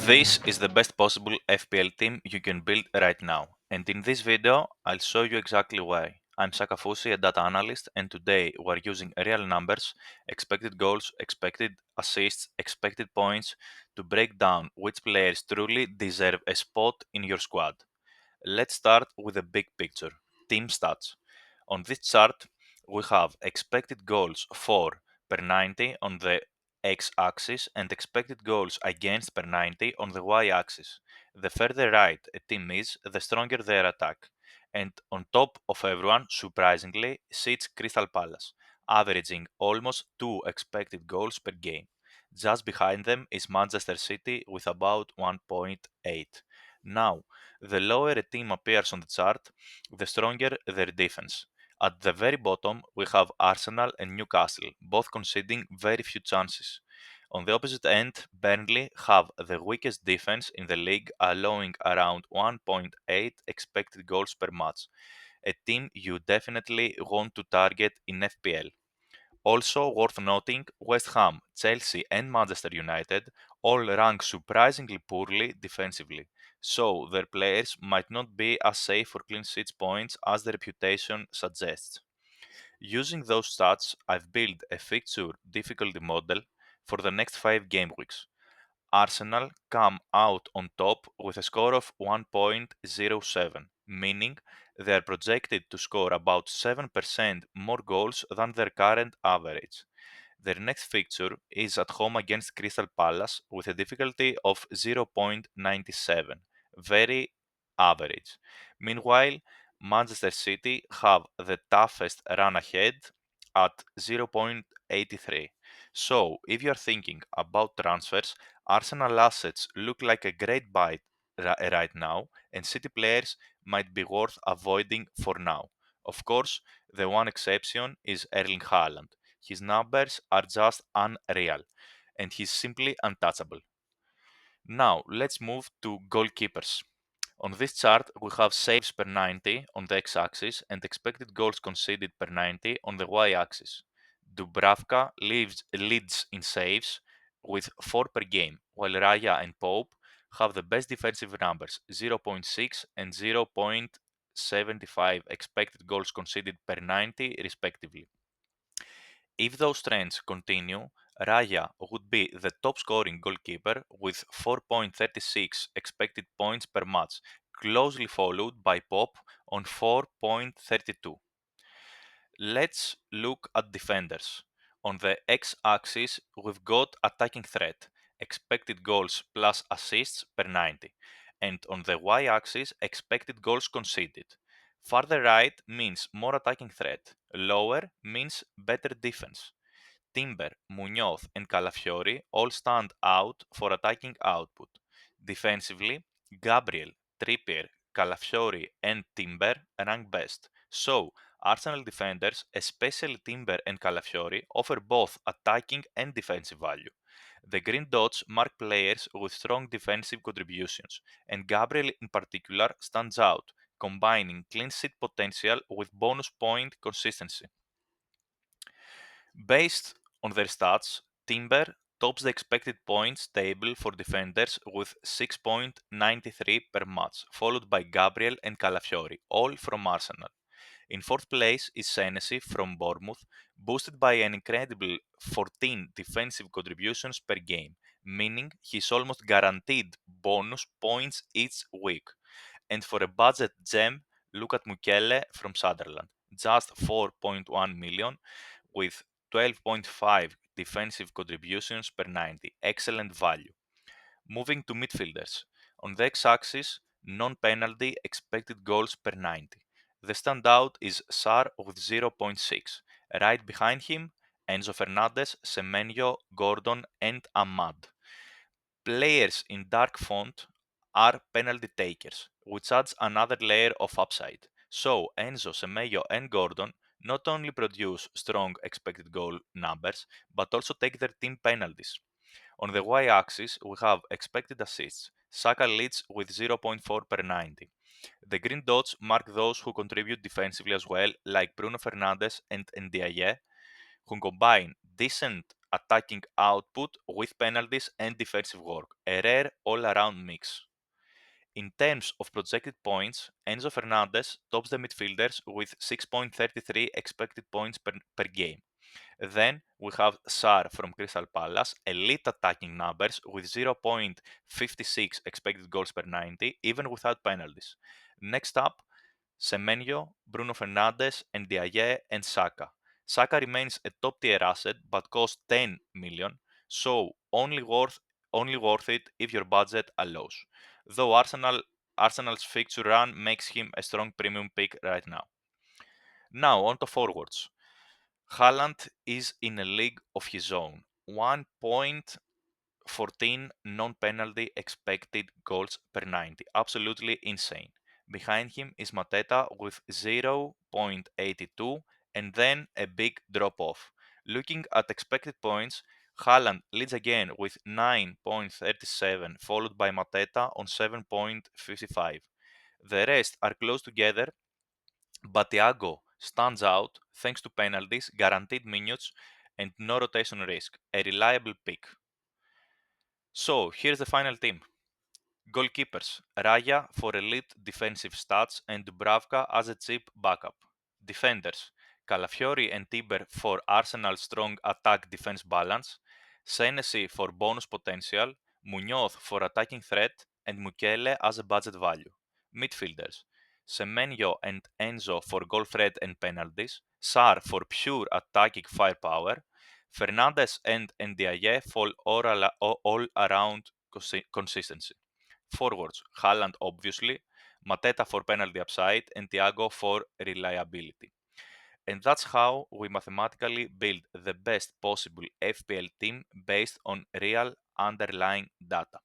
This is the best possible FPL team you can build right now, and in this video I'll show you exactly why. I'm Sakafousi, a data analyst, and today we're using real numbers, expected goals, expected assists, expected points to break down which players truly deserve a spot in your squad. Let's start with the big picture, team stats. On this chart, we have expected goals for per 90 on the x-axis and expected goals against per 90 on the y-axis. The further right a team is, the stronger their attack. And on top of everyone, surprisingly, sits Crystal Palace, averaging almost 2 expected goals per game. Just behind them is Manchester City with about 1.8. Now, the lower a team appears on the chart, the stronger their defense. At the very bottom, we have Arsenal and Newcastle, both conceding very few chances. On the opposite end, Burnley have the weakest defense in the league, allowing around 1.8 expected goals per match, a team you definitely want to target in FPL. Also worth noting, West Ham, Chelsea and Manchester United all rank surprisingly poorly defensively, so their players might not be as safe for clean sheet points as their reputation suggests. Using those stats, I've built a fixture difficulty model for the next 5 game weeks. Arsenal come out on top with a score of 1.07, meaning they are projected to score about 7% more goals than their current average. Their next fixture is at home against Crystal Palace with a difficulty of 0.97, very average. Meanwhile, Manchester City have the toughest run ahead at 0.83. So, if you're thinking about transfers, Arsenal assets look like a great buy right now, and City players might be worth avoiding for now. Of course, the one exception is Erling Haaland. His numbers are just unreal, and he's simply untouchable. Now, let's move to goalkeepers. On this chart, we have saves per 90 on the x-axis and expected goals conceded per 90 on the y-axis. Dubravka leads in saves with 4 per game, while Raya and Pope have the best defensive numbers, 0.6 and 0.75 expected goals conceded per 90 respectively. If those trends continue, Raya would be the top scoring goalkeeper with 4.36 expected points per match, closely followed by Pop on 4.32. Let's look at defenders. On the x-axis, we've got attacking threat, expected goals plus assists per 90, and on the y-axis, expected goals conceded. Farther right means more attacking threat, lower means better defense. Timber, Munoz, and Calafiori all stand out for attacking output. Defensively, Gabriel, Trippier, Calafiori, and Timber rank best. So, Arsenal defenders, especially Timber and Calafiori, offer both attacking and defensive value. The green dots mark players with strong defensive contributions, and Gabriel in particular stands out, combining clean sheet potential with bonus point consistency. Based on their stats, Timber tops the expected points table for defenders with 6.93 per match, followed by Gabriel and Calafiori, all from Arsenal. In fourth place is Senesi from Bournemouth, boosted by an incredible 14 defensive contributions per game, meaning he's almost guaranteed bonus points each week. And for a budget gem, look at Mukele from Sunderland, just 4.1 million with 12.5 defensive contributions per 90. Excellent value. Moving to midfielders. On the x-axis, non-penalty expected goals per 90. The standout is Sar with 0.6. Right behind him, Enzo Fernandez, Semenyo, Gordon and Ahmad. Players in dark font are penalty takers, which adds another layer of upside. So Enzo, Semedo, and Gordon not only produce strong expected goal numbers, but also take their team penalties. On the y-axis, we have expected assists. Saka leads with 0.4 per 90. The green dots mark those who contribute defensively as well, like Bruno Fernandes and Ndiaye, who combine decent attacking output with penalties and defensive work, a rare all-around mix. In terms of projected points, Enzo Fernandez tops the midfielders with 6.33 expected points per game. Then we have Sar from Crystal Palace, elite attacking numbers with 0.56 expected goals per 90, even without penalties. Next up, Semenyo, Bruno Fernandes, and Ndiaye and Saka. Saka remains a top tier asset but costs 10 million, so only worth it if your budget allows. Though Arsenal's fixture run makes him a strong premium pick right now. Now on to forwards. Haaland is in a league of his own. 1.14 non-penalty expected goals per 90. Absolutely insane. Behind him is Mateta with 0.82 and then a big drop off. Looking at expected points, Haaland leads again with 9.37 followed by Mateta on 7.55. The rest are close together, but Thiago stands out thanks to penalties, guaranteed minutes, and no rotation risk. A reliable pick. So, here's the final team. Goalkeepers: Raya for elite defensive stats and Dubravka as a cheap backup. Defenders: Calafiori and Tiber for Arsenal's strong attack-defense balance, Senesi for bonus potential, Munoz for attacking threat, and Mukele as a budget value. Midfielders: Semenyo and Enzo for goal threat and penalties, Sar for pure attacking firepower, Fernandes and Ndiaye for all-around consistency. Forwards: Haaland obviously, Mateta for penalty upside, and Thiago for reliability. And that's how we mathematically build the best possible FPL team based on real underlying data.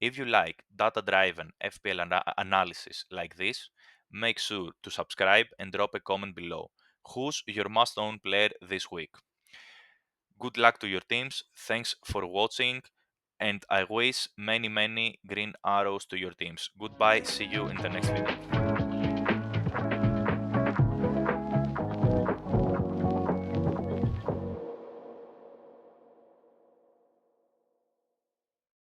If you like data-driven FPL analysis like this, make sure to subscribe and drop a comment below. Who's your must-own player this week? Good luck to your teams. Thanks for watching. And I wish many green arrows to your teams. Goodbye. See you in the next video.